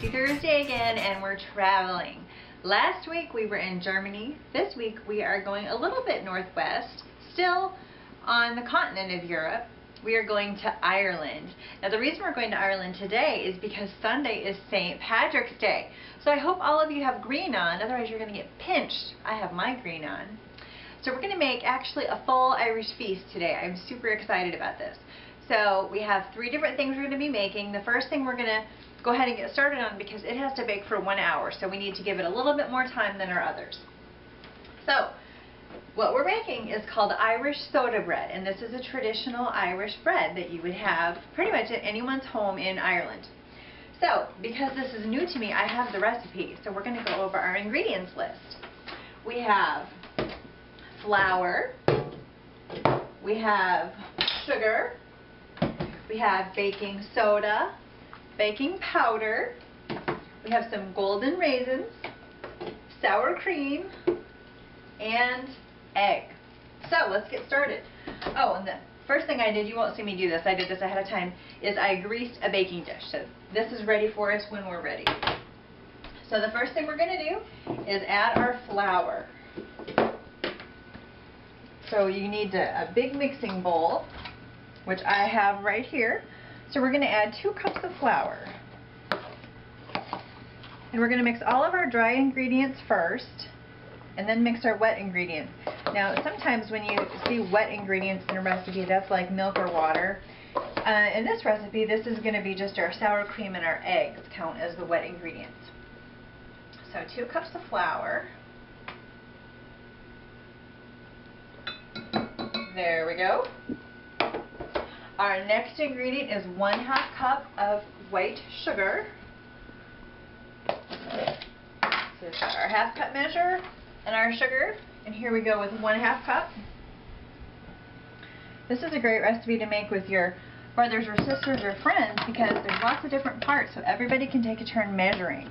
Tasty Thursday again, and we're traveling. Last week we were in Germany. This week we are going a little bit northwest, still on the continent of Europe. We are going to Ireland. Now the reason we're going to Ireland today is because Sunday is St. Patrick's Day. So I hope all of you have green on, otherwise you're going to get pinched. I have my green on. So we're going to make actually a full Irish feast today. I'm super excited about this. So we have 3 different things we're going to be making. The first thing we're going to go ahead and get started on because it has to bake for 1 hour, so we need to give it a little bit more time than our others. So what we're making is called Irish soda bread, and this is a traditional Irish bread that you would have pretty much at anyone's home in Ireland. So because this is new to me, I have the recipe, so we're going to go over our ingredients list. We have flour, we have sugar, we have baking soda, baking powder, we have some golden raisins, sour cream, and egg. So let's get started. Oh, and the first thing I did, you won't see me do this, I did this ahead of time, is I greased a baking dish. So this is ready for us when we're ready. So the first thing we're going to do is add our flour. So you need a big mixing bowl, which I have right here. So we're going to add 2 cups of flour. And we're going to mix all of our dry ingredients first, and then mix our wet ingredients. Now sometimes when you see wet ingredients in a recipe, that's like milk or water. In this recipe, this is going to be just our sour cream and our eggs count as the wet ingredients. So 2 cups of flour. There we go. Our next ingredient is 1/2 cup of white sugar. So we've got our 1/2 cup measure and our sugar, and here we go with 1/2 cup. This is a great recipe to make with your brothers or sisters or friends because there's lots of different parts, so everybody can take a turn measuring.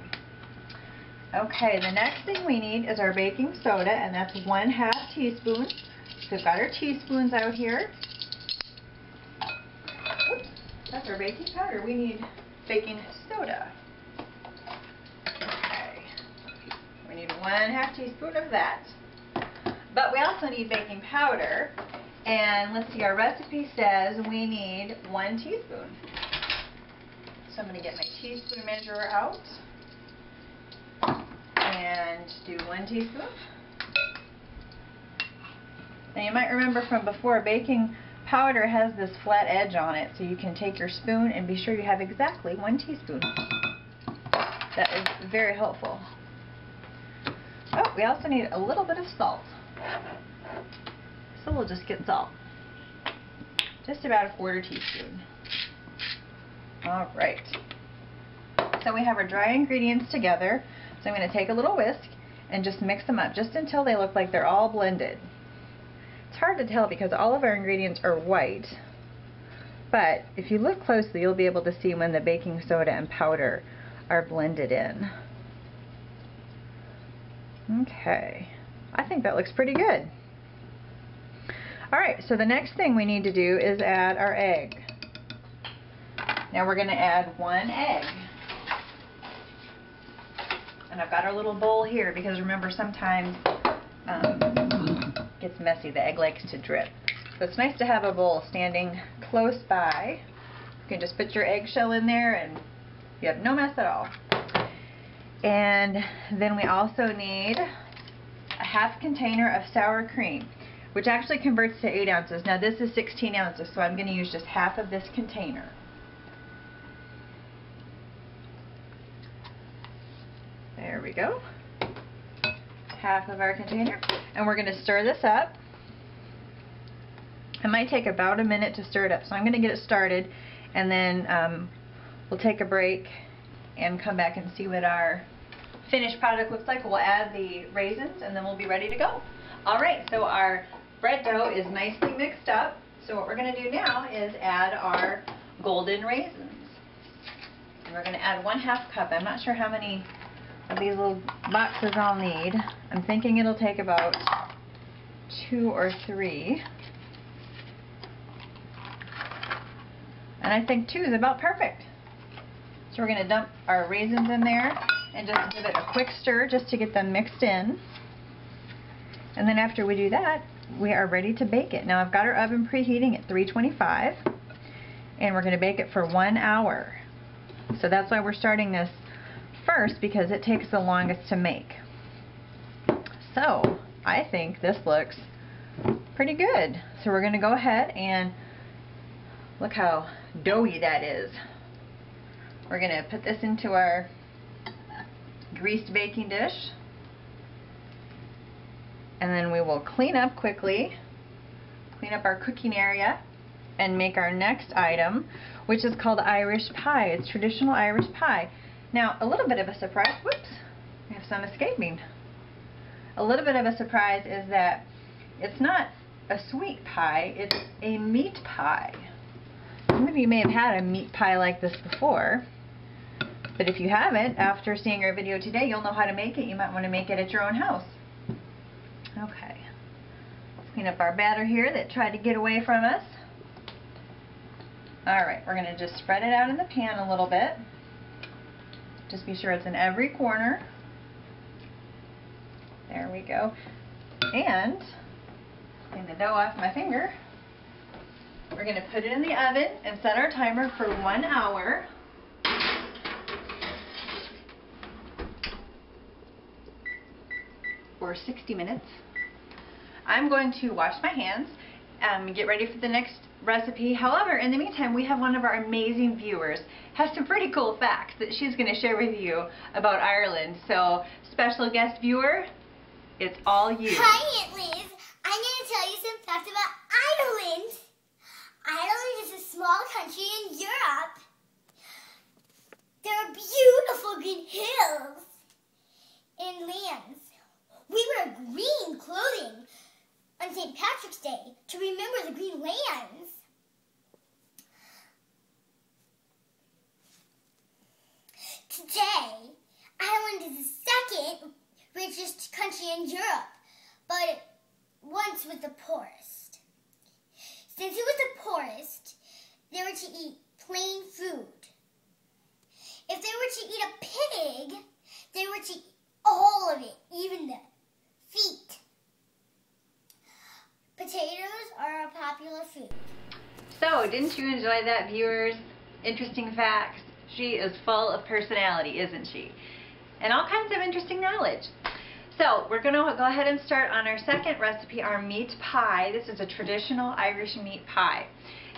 Okay, the next thing we need is our baking soda, and that's 1/2 teaspoon. So we've got our teaspoons out here. Oops, that's our baking powder. We need baking soda. Okay, we need 1/2 teaspoon of that. But we also need baking powder. And let's see, our recipe says we need 1 teaspoon. So I'm going to get my teaspoon measurer out and do 1 teaspoon. Now you might remember from before, baking powder has this flat edge on it, so you can take your spoon and be sure you have exactly 1 teaspoon. That is very helpful. Oh, we also need a little bit of salt. So we'll just get salt. Just about 1/4 teaspoon. Alright. So we have our dry ingredients together. So I'm going to take a little whisk and just mix them up just until they look like they're all blended. It's hard to tell because all of our ingredients are white, but if you look closely you'll be able to see when the baking soda and powder are blended in. Okay, I think that looks pretty good. Alright, so the next thing we need to do is add our egg. Now we're going to add 1 egg. And I've got our little bowl here because remember sometimes gets messy. The egg likes to drip. So it's nice to have a bowl standing close by. You can just put your eggshell in there and you have no mess at all. And then we also need a 1/2 container of sour cream, which actually converts to 8 ounces. Now this is 16 ounces, so I'm going to use just 1/2 of this container. There we go. 1/2 of our container. And we're going to stir this up. It might take about a minute to stir it up, so I'm going to get it started, and then we'll take a break and come back and see what our finished product looks like. We'll add the raisins, and then we'll be ready to go. Alright, so our bread dough is nicely mixed up. So what we're going to do now is add our golden raisins. And we're going to add 1/2 cup. I'm not sure how many of these little boxes I'll need. I'm thinking it'll take about 2 or 3. And I think 2 is about perfect. So we're going to dump our raisins in there and just give it a quick stir just to get them mixed in. And then after we do that, we are ready to bake it. Now I've got our oven preheating at 325, and we're going to bake it for 1 hour. So that's why we're starting this first, because it takes the longest to make. So I think this looks pretty good. So we're going to go ahead and look how doughy that is. We're going to put this into our greased baking dish, and then we will clean up quickly, clean up our cooking area, and make our next item, which is called Irish pie. It's traditional Irish pie. Now, a little bit of a surprise, whoops, we have some escaping. A little bit of a surprise is that it's not a sweet pie, it's a meat pie. Some of you may have had a meat pie like this before, but if you haven't, after seeing our video today, you'll know how to make it. You might want to make it at your own house. Okay, let's clean up our batter here that tried to get away from us. Alright, we're going to just spread it out in the pan a little bit. Just be sure it's in every corner. There we go. And clean the dough off my finger. We're going to put it in the oven and set our timer for 1 hour. Or 60 minutes. I'm going to wash my hands and get ready for the next recipe. However, in the meantime, we have one of our amazing viewers has some pretty cool facts that she's going to share with you about Ireland. So, special guest viewer, it's all you. Hi, Aunt Liz. I'm going to tell you some facts about Ireland. Ireland is a small country in Europe. There are beautiful green hills and lands. We wear green clothing on St. Patrick's Day to remember the green lands. Today, Ireland is the second richest country in Europe, but once was the poorest. Since it was the poorest, they were to eat plain food. If they were to eat a pig, they were to eat all of it, even the feet. Potatoes are a popular food. So, didn't you enjoy that, viewers? Interesting facts. She is full of personality, isn't she? And all kinds of interesting knowledge. So, we're going to go ahead and start on our second recipe, our meat pie. This is a traditional Irish meat pie.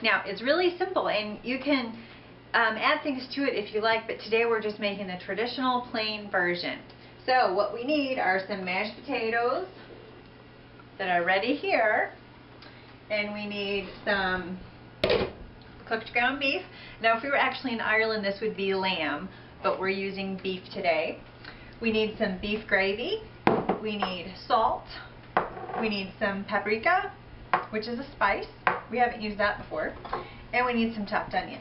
Now, it's really simple, and you can add things to it if you like, but today we're just making the traditional plain version. So, what we need are some mashed potatoes that are ready here, and we need some cooked ground beef. Now, if we were actually in Ireland, this would be lamb, but we're using beef today. We need some beef gravy. We need salt. We need some paprika, which is a spice. We haven't used that before. And we need some chopped onion.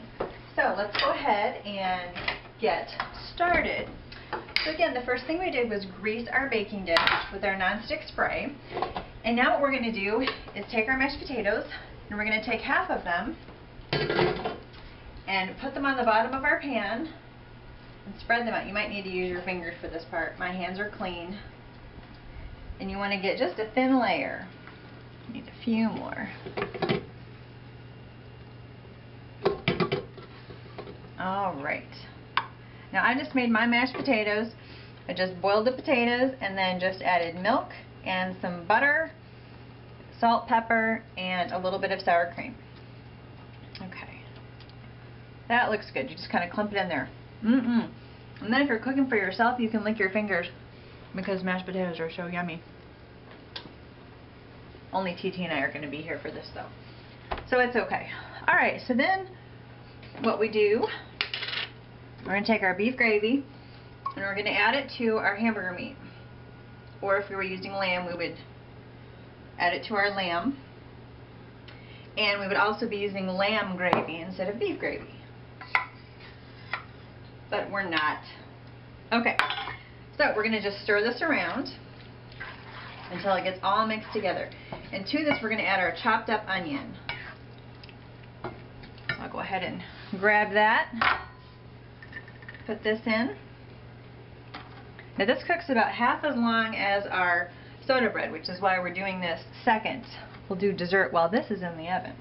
So let's go ahead and get started. So again, the first thing we did was grease our baking dish with our nonstick spray. And now what we're going to do is take our mashed potatoes, and we're going to take half of them and put them on the bottom of our pan and spread them out. You might need to use your fingers for this part. My hands are clean. And you want to get just a thin layer. You need a few more. Alright. Now I just made my mashed potatoes. I just boiled the potatoes and then just added milk and some butter, salt, pepper, and a little bit of sour cream. Okay. That looks good. You just kind of clump it in there. And then if you're cooking for yourself, you can lick your fingers because mashed potatoes are so yummy. Only TT and I are going to be here for this though. So it's okay. Alright, so then what we do, we're going to take our beef gravy and we're going to add it to our hamburger meat. Or if we were using lamb, we would add it to our lamb. And we would also be using lamb gravy instead of beef gravy. But we're not. Okay, so we're going to just stir this around until it gets all mixed together. And to this we're going to add our chopped up onion. I'll go ahead and grab that. put this in. Now this cooks about half as long as our soda bread, which is why we're doing this second. We'll do dessert while this is in the oven.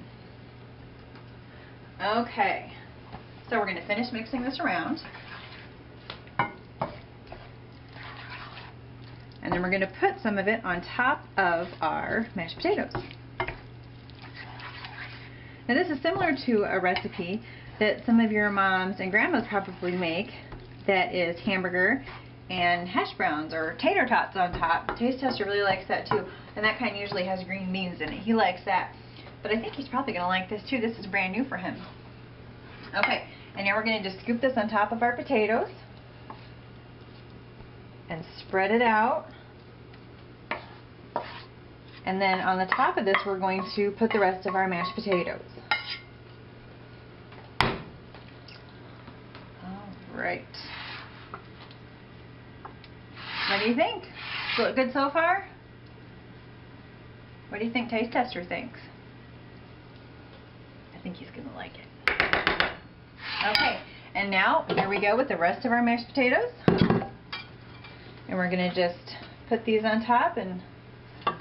Okay, so we're going to finish mixing this around. And then we're going to put some of it on top of our mashed potatoes. Now this is similar to a recipe that some of your moms and grandmas probably make, that is hamburger and hash browns or tater tots on top. Taste Tester really likes that too, and that kind usually has green beans in it. He likes that, but I think he's probably going to like this too. This is brand new for him. Okay, and now we're going to just scoop this on top of our potatoes and spread it out. And then on the top of this, we're going to put the rest of our mashed potatoes. All right. What do you think? Does it look good so far? What do you think Taste Tester thinks? I think he's going to like it. Okay, and now here we go with the rest of our mashed potatoes. And we're going to just put these on top and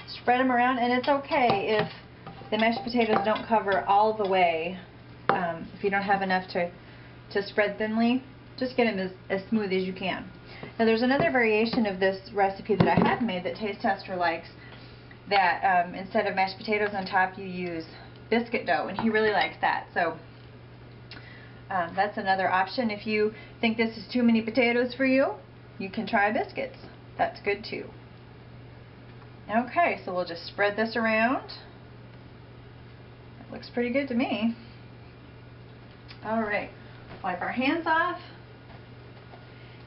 spread them around. And it's okay if the mashed potatoes don't cover all the way. If you don't have enough to spread thinly, just get them as smooth as you can. Now there's another variation of this recipe that I have made that Taste Tester likes, that instead of mashed potatoes on top, you use biscuit dough, and he really likes that. So that's another option. If you think this is too many potatoes for you, you can try biscuits. That's good too. Okay, so we'll just spread this around. It looks pretty good to me. Alright, wipe our hands off.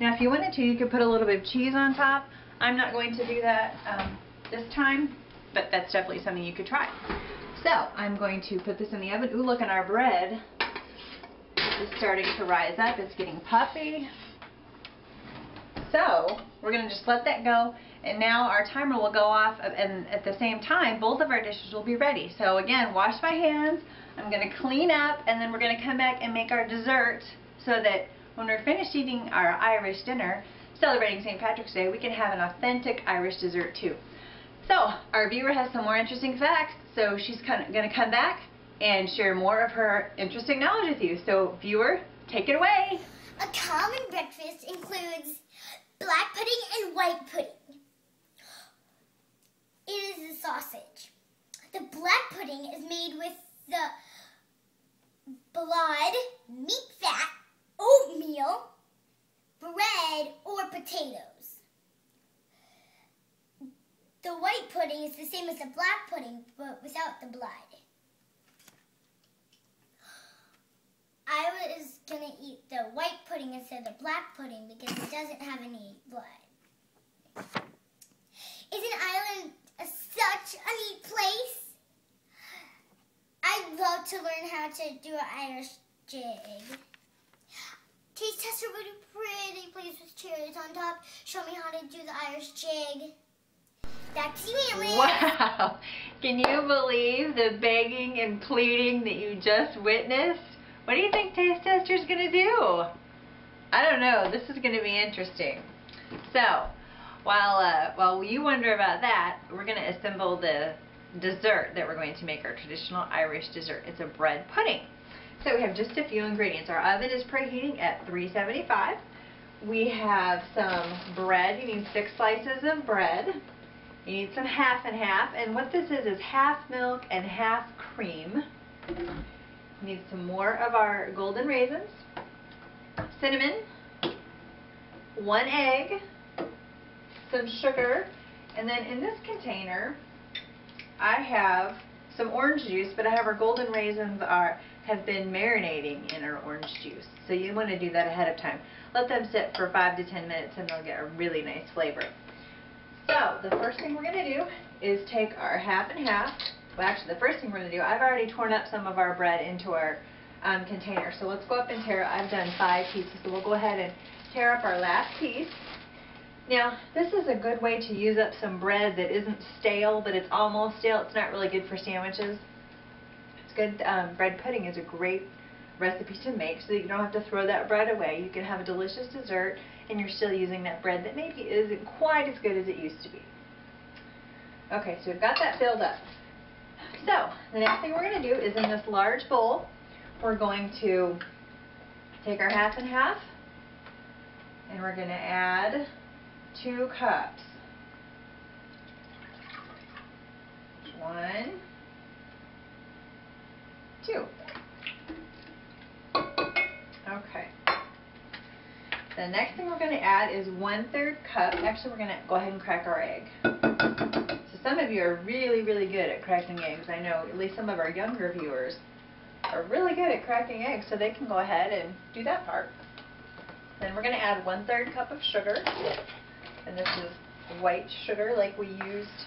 Now if you wanted to, you could put a little bit of cheese on top. I'm not going to do that this time, but that's definitely something you could try. So I'm going to put this in the oven. Ooh, look, at our bread is starting to rise up. It's getting puffy. So we're going to just let that go, and now our timer will go off, and at the same time both of our dishes will be ready. So again, wash my hands, I'm going to clean up, and then we're going to come back and make our dessert so that when we're finished eating our Irish dinner, celebrating St. Patrick's Day, we can have an authentic Irish dessert too. So our viewer has some more interesting facts, so she's going to come back and share more of her interesting knowledge with you. So viewer, take it away. A common breakfast includes black pudding and white pudding. It is a sausage. The black pudding is made with the blood, meat fat, oatmeal, bread, or potatoes. The white pudding is the same as the black pudding, but without the blood. I was going to eat the white pudding instead of the black pudding because it doesn't have any blood. Isn't Ireland such a neat place? I'd love to learn how to do an Irish jig. Taste Tester would be a pretty place with cherries on top. Show me how to do the Irish jig. Back to you, Emily. Wow! Can you believe the begging and pleading that you just witnessed? What do you think Taste Tester's going to do? I don't know. This is going to be interesting. So, while you wonder about that, we're going to assemble the dessert that we're going to make, our traditional Irish dessert. It's a bread pudding. So we have just a few ingredients. Our oven is preheating at 375. We have some bread. You need 6 slices of bread. You need some half and half. And what this is half milk and half cream. We need some more of our golden raisins, cinnamon, 1 egg, some sugar, and then in this container I have some orange juice, but I have our golden raisins have been marinating in our orange juice. So you want to do that ahead of time. Let them sit for 5 to 10 minutes and they'll get a really nice flavor. So the first thing we're going to do is take our half and half. Well, actually, the first thing we're going to do, I've already torn up some of our bread into our container. So let's go up and tear. I've done 5 pieces, so we'll go ahead and tear up our last piece. Now, this is a good way to use up some bread that isn't stale, but it's almost stale. It's not really good for sandwiches. It's good. Bread pudding is a great recipe to make so that you don't have to throw that bread away. You can have a delicious dessert and you're still using that bread that maybe isn't quite as good as it used to be. Okay, so we've got that filled up. So the next thing we're going to do is in this large bowl, we're going to take our half and half and we're going to add 2 cups. 1, 2. Okay. The next thing we're going to add is 1/3 cup. Actually, we're going to go ahead and crack our egg. So some of you are really, really good at cracking eggs. I know at least some of our younger viewers are really good at cracking eggs, so they can go ahead and do that part. Then we're going to add 1/3 cup of sugar. And this is white sugar like we used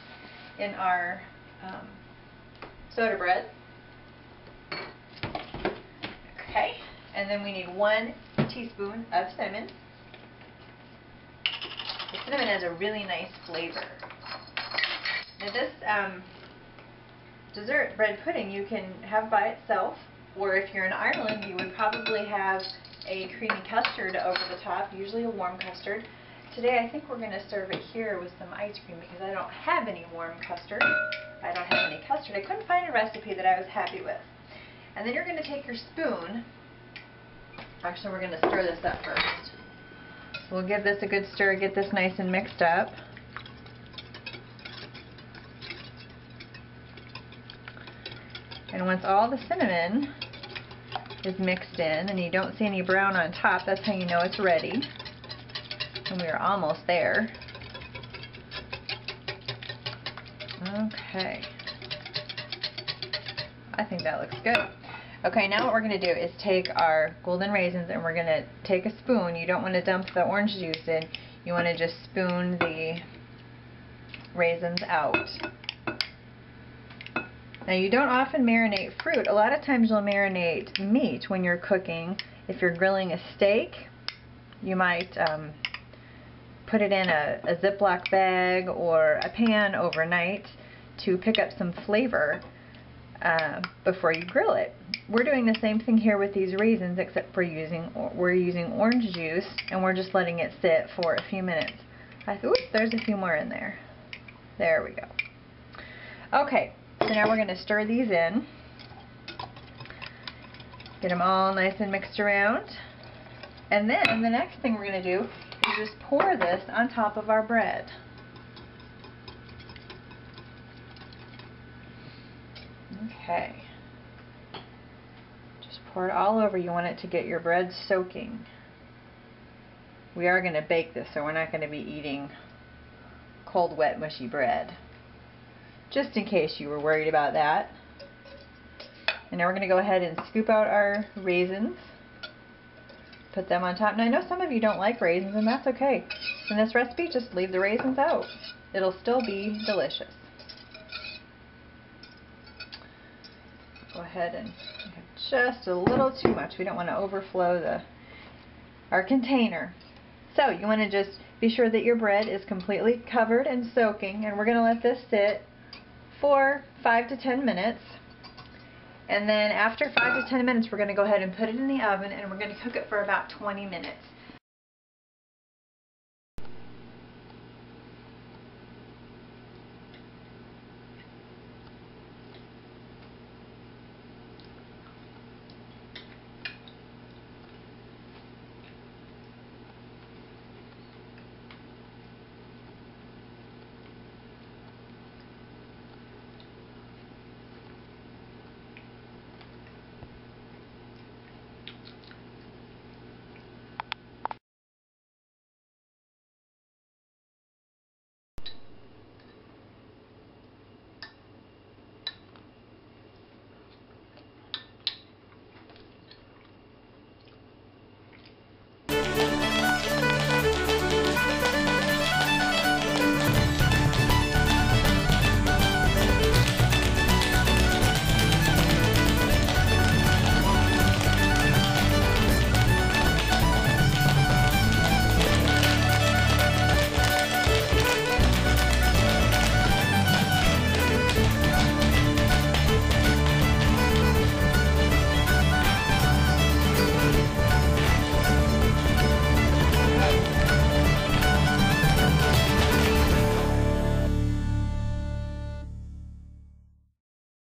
in our soda bread. Okay, and then we need 1 teaspoon of cinnamon. The cinnamon has a really nice flavor. Now this dessert bread pudding you can have by itself, or if you're in Ireland you would probably have a creamy custard over the top, usually a warm custard. Today I think we're going to serve it here with some ice cream because I don't have any warm custard. I don't have any custard. I couldn't find a recipe that I was happy with. And then you're going to take your spoon. Actually, we're going to stir this up first. So we'll give this a good stir, get this nice and mixed up. And once all the cinnamon is mixed in and you don't see any brown on top, that's how you know it's ready. And we are almost there. Okay. I think that looks good. Okay, now what we're going to do is take our golden raisins and we're going to take a spoon. You don't want to dump the orange juice in. You want to just spoon the raisins out. Now you don't often marinate fruit. A lot of times you'll marinate meat when you're cooking. If you're grilling a steak, you might put it in a Ziploc bag or a pan overnight to pick up some flavor before you grill it. We're doing the same thing here with these raisins, except for we're using orange juice and we're just letting it sit for a few minutes. Oops, there's a few more in there. There we go. Okay, so now we're going to stir these in. Get them all nice and mixed around. And then the next thing we're going to do is just pour this on top of our bread. Okay. Just pour it all over. You want it to get your bread soaking. We are going to bake this, so we're not going to be eating cold, wet, mushy bread. Just in case you were worried about that. And now we're going to go ahead and scoop out our raisins. Put them on top. Now I know some of you don't like raisins, and that's okay. In this recipe, just leave the raisins out. It'll still be delicious. Go ahead and just a little too much. We don't want to overflow our container. So you want to just be sure that your bread is completely covered and soaking, and we're going to let this sit for 5 to 10 minutes. And then after 5 to 10 minutes, we're going to go ahead and put it in the oven, and we're going to cook it for about 20 minutes.